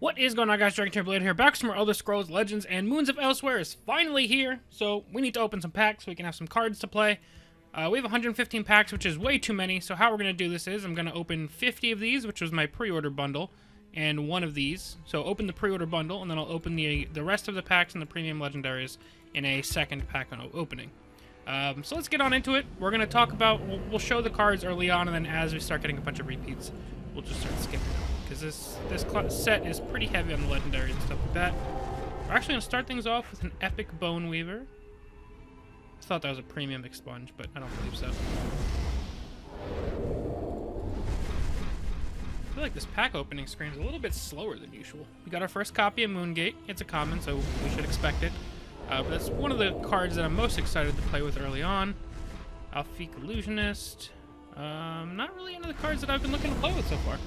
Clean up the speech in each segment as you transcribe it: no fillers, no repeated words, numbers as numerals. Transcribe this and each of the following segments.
What is going on, guys? DragonTamerBlayde here, back from our Elder Scrolls Legends, and Moons of Elsweyr is finally here, so we need to open some packs so we can have some cards to play. We have 115 packs, which is way too many, so how we're going to do this is I'm going to open 50 of these, which was my pre-order bundle, and one of these. So open the pre-order bundle, and then I'll open the rest of the packs and the premium legendaries in a second pack opening. So let's get on into it. We're going to talk about, we'll show the cards early on, and then as we start getting a bunch of repeats, we'll just start skipping them. Because this set is pretty heavy on the legendaries and stuff like that. We're actually going to start things off with an epic Bone Weaver. I thought that was a premium expunge, but I don't believe so. I feel like this pack opening screen is a little bit slower than usual. We got our first copy of Moongate. It's a common, so we should expect it. But that's one of the cards that I'm most excited to play with early on. Alfiq Illusionist. Not really into the cards that I've been looking to play with so far.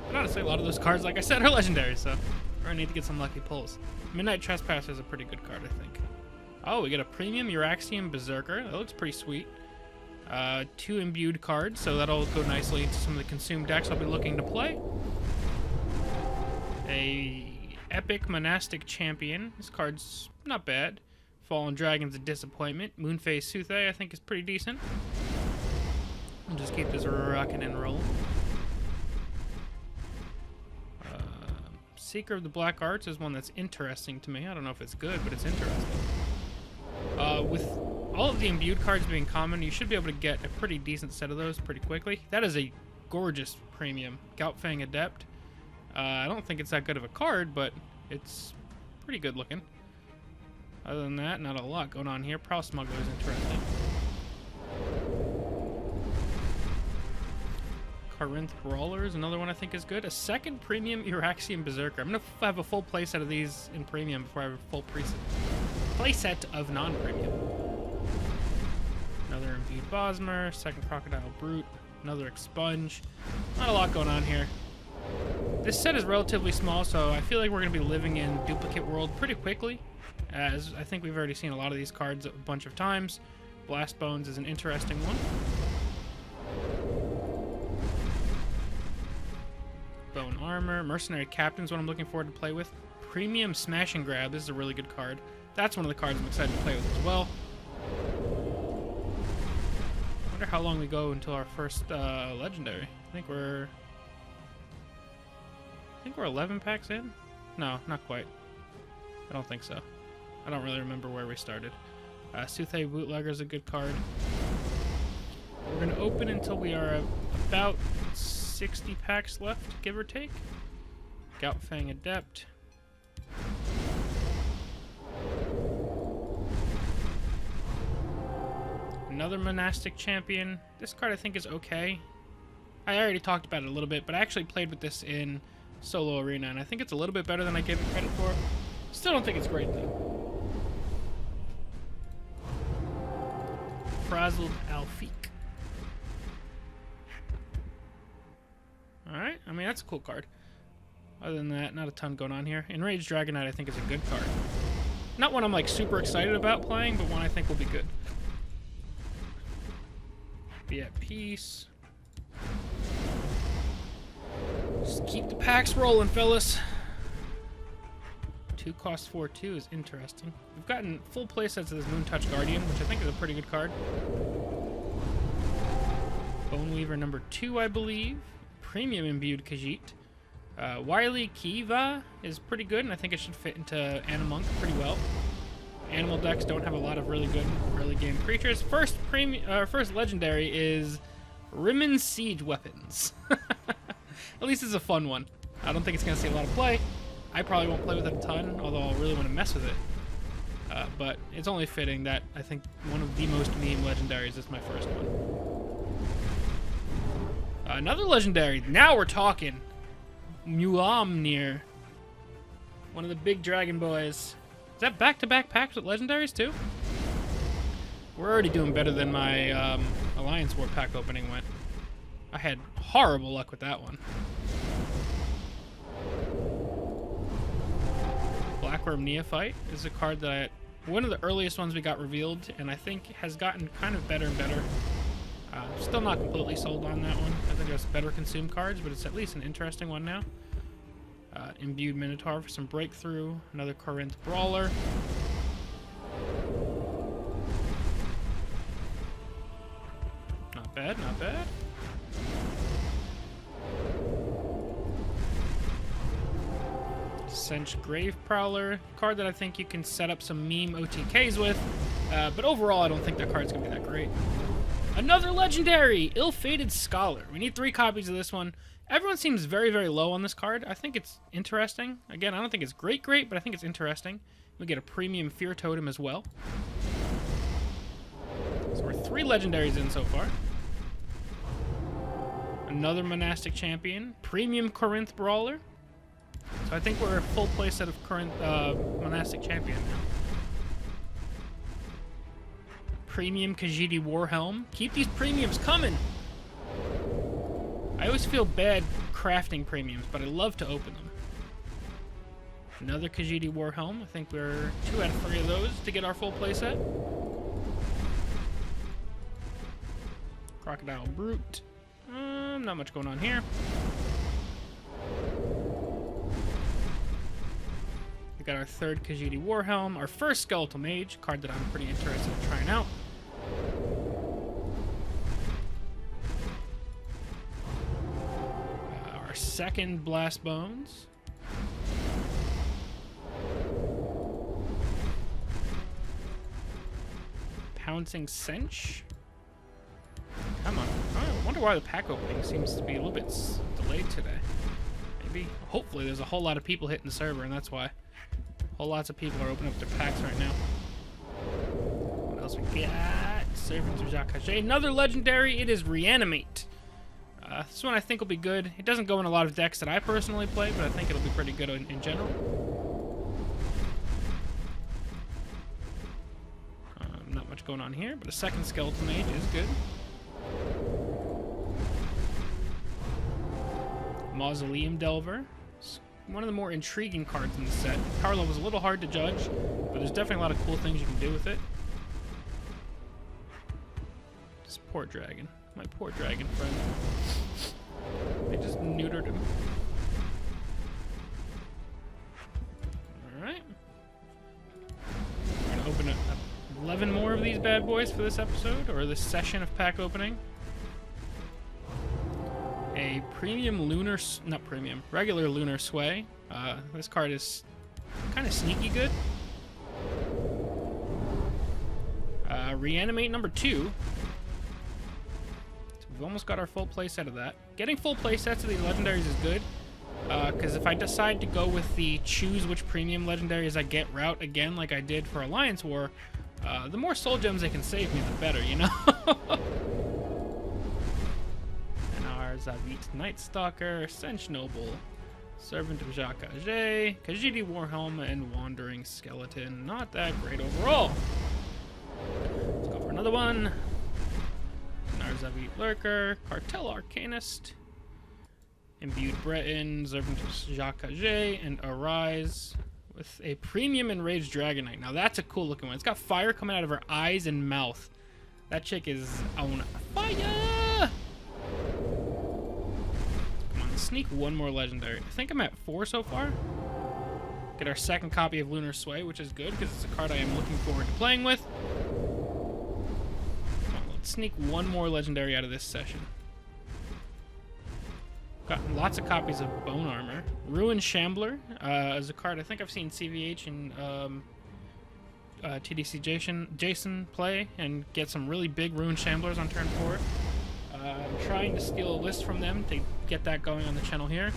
But honestly, a lot of those cards, like I said, are legendary, so we're gonna need to get some lucky pulls. Midnight Trespasser is a pretty good card, I think. Oh, we get a premium Uraxian Berserker. That looks pretty sweet. 2 imbued cards, so that'll go nicely into some of the consumed decks I'll be looking to play. A epic Monastic Champion. This card's not bad. Fallen Dragon's a disappointment. Moonface Suthe, I think, is pretty decent. We'll just keep this rocking and rolling. Seeker of the Black Arts is one that's interesting to me. I don't know if it's good, but it's interesting. With all of the imbued cards being common, you should be able to get a pretty decent set of those pretty quickly. That is a gorgeous premium. Goutfang Adept. I don't think it's that good of a card, but it's pretty good looking. Other than that, not a lot going on here. Prowl Smuggler is interesting. Corinth Brawler is another one I think is good. A second premium Uraxian Berserker. I'm going to have a full playset of these in premium before I have a full playset of non-premium. Another Imbued Bosmer, second Crocodile Brute, another Expunge. Not a lot going on here. This set is relatively small, so I feel like we're going to be living in Duplicate World pretty quickly, as I think we've already seen a lot of these cards a bunch of times. Blast Bones is an interesting one. Bone Armor. Mercenary Captain's what I'm looking forward to play with. Premium Smash and Grab. This is a really good card. That's one of the cards I'm excited to play with as well. I wonder how long we go until our first legendary. I think we're 11 packs in? No, not quite. I don't think so. I don't really remember where we started. Suthe Bootlegger is a good card. We're going to open until we are about 60 packs left, give or take. Goutfang Adept. Another Monastic Champion. This card I think is okay. I already talked about it a little bit, but I actually played with this in Solo Arena, and I think it's a little bit better than I gave it credit for. Still don't think it's great, though. Frazzled Alfiq. Alright, I mean, that's a cool card. Other than that, not a ton going on here. Enraged Dragonite, I think, is a good card. Not one I'm, like, super excited about playing, but one I think will be good. Be at peace. Just keep the packs rolling, fellas. 2 cost 4/2 is interesting. We've gotten full playsets of this Moontouch Guardian, which I think is a pretty good card. Bone Weaver number 2, I believe. Premium Imbued Khajiit. Wily Kiva is pretty good, and I think it should fit into Animunk pretty well. Animal decks don't have a lot of really good early game creatures. First legendary is Rimmen Siege Weapons. At least it's a fun one. I don't think it's going to see a lot of play. I probably won't play with it a ton, although I'll really want to mess with it. But it's only fitting that I think one of the most meme legendaries is my first one. Another legendary. Now we're talking. Muamnir. One of the big dragon boys. Is that back-to-back packs with legendaries too? We're already doing better than my Alliance War pack opening went. I had horrible luck with that one. Blackworm Neophyte is a card that one of the earliest ones we got revealed, and I think has gotten kind of better and better. Still not completely sold on that one. I think there's better consumed cards, but it's at least an interesting one now. Imbued Minotaur for some breakthrough. Another Corinth Brawler. Not bad, not bad. Cinch Grave Prowler. Card that I think you can set up some meme OTKs with. But overall, I don't think that card's going to be that great. Another Legendary! Ill-Fated Scholar. We need 3 copies of this one. Everyone seems very, very low on this card. I think it's interesting. Again, I don't think it's great, but I think it's interesting. We get a premium Fear Totem as well. So we're 3 Legendaries in so far. Another Monastic Champion. Premium Corinth Brawler. So I think we're a full playset of Corinth Monastic Champion now. Premium Khajiit Warhelm. Keep these premiums coming! I always feel bad crafting premiums, but I love to open them. Another Khajiit Warhelm. I think we're 2 out of 3 of those to get our full playset. Crocodile Brute. Not much going on here. We got our 3rd Khajiit Warhelm, our first Skeletal Mage, card that I'm pretty interested in trying out. Our 2nd Blast Bones. Pouncing Cinch. Come on. I wonder why the pack opening seems to be a little bit delayed today. Maybe. Hopefully there's a whole lot of people hitting the server, and that's why. Whole lots of people are opening up their packs right now. What else we got? Servant of Jacques. Another Legendary. It is Reanimate. This one I think will be good. It doesn't go in a lot of decks that I personally play, but I think it'll be pretty good in general. Not much going on here, but a 2nd Skeleton Mage is good. Mausoleum Delver. It's one of the more intriguing cards in the set. Power level is a little hard to judge, but there's definitely a lot of cool things you can do with it. This poor dragon. My poor dragon friend. They just neutered him. Alright. We're gonna open up 11 more of these bad boys for this episode, or this session of pack opening. A premium lunar, not premium, regular lunar sway. This card is kind of sneaky good. Reanimate number 2. So we've almost got our full playset of that. Getting full playsets of these legendaries is good, because if I decide to go with the choose which premium legendaries I get route again, like I did for Alliance War, the more soul gems they can save me, the better, you know? Zavit Night Stalker, Sench Noble, Servant of Jacques, Khajiit Warhelm, and Wandering Skeleton. Not that great overall. Let's go for another one. Narzavit Lurker, Cartel Arcanist, Imbued Breton, Servant of Jacques, and Arise with a premium Enraged Dragon Knight. Now that's a cool looking one. It's got fire coming out of her eyes and mouth. That chick is on fire! Sneak one more legendary. I think I'm at 4 so far. Get our 2nd copy of Lunar Sway, which is good because it's a card I am looking forward to playing with. Come on, let's sneak one more legendary out of this session. Got lots of copies of Bone Armor. Ruin Shambler is a card I think I've seen CVH and TDC Jason play and get some really big Ruin Shamblers on turn 4. I'm trying to steal a list from them to get that going on the channel here.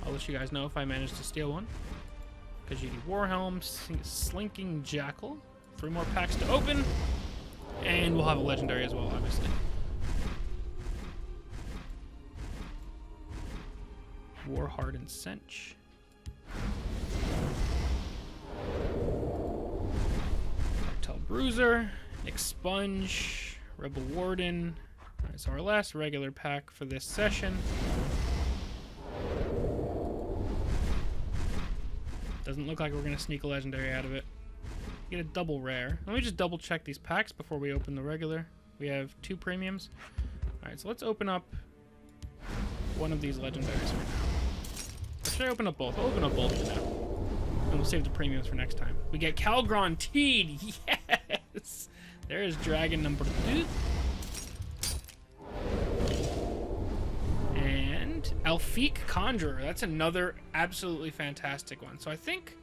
I'll let you guys know if I manage to steal one. Khajiit Warhelm, Slinking Jackal. 3 more packs to open. And we'll have a legendary as well, obviously. War-Hardened Cinch. Cartel Bruiser. Expunge. Rebel Warden. Alright, so our last regular pack for this session. Doesn't look like we're going to sneak a legendary out of it. Get a double rare. Let me just double check these packs before we open the regular. We have 2 premiums. Alright, so let's open up one of these legendaries for now. Or should I open up both? I'll open up both for now. And we'll save the premiums for next time. We get Calgron Teed. Yes! There's dragon number 2. And Elfique Conjurer. That's another absolutely fantastic one. So I think,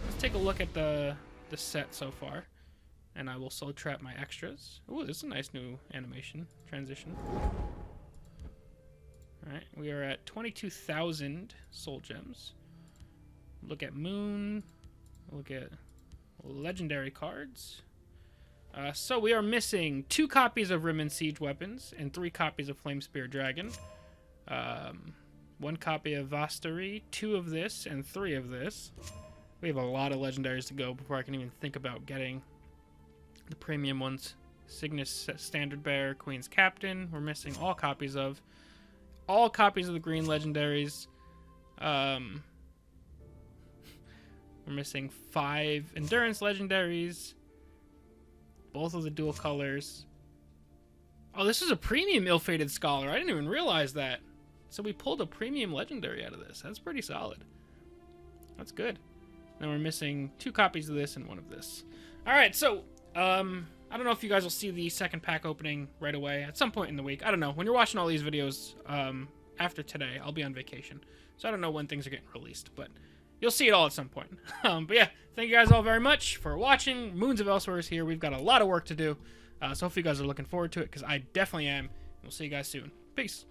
let's take a look at the set so far. And I will soul trap my extras. Ooh, this is a nice new animation transition. Alright, we are at 22,000 soul gems. Look at Moon. Look at legendary cards. So we are missing 2 copies of Rim and Siege weapons and 3 copies of Flame Spear Dragon. 1 copy of Vastari, 2 of this, and 3 of this. We have a lot of legendaries to go before I can even think about getting the premium ones. Cygnus Standard Bearer, Queen's Captain. We're missing all copies of the green legendaries. We're missing 5 endurance legendaries. Both of the dual colors. Oh, this is a premium ill-fated scholar. I didn't even realize that. So we pulled a premium legendary out of this. That's pretty solid. That's good. Then we're missing 2 copies of this and 1 of this. All right, so I don't know if you guys will see the second pack opening right away at some point in the week. I don't know. When you're watching all these videos after today, I'll be on vacation. So I don't know when things are getting released, but you'll see it all at some point. But yeah, thank you guys all very much for watching. Moons of Elsweyr is here. We've got a lot of work to do. So hopefully you guys are looking forward to it, because I definitely am. We'll see you guys soon. Peace.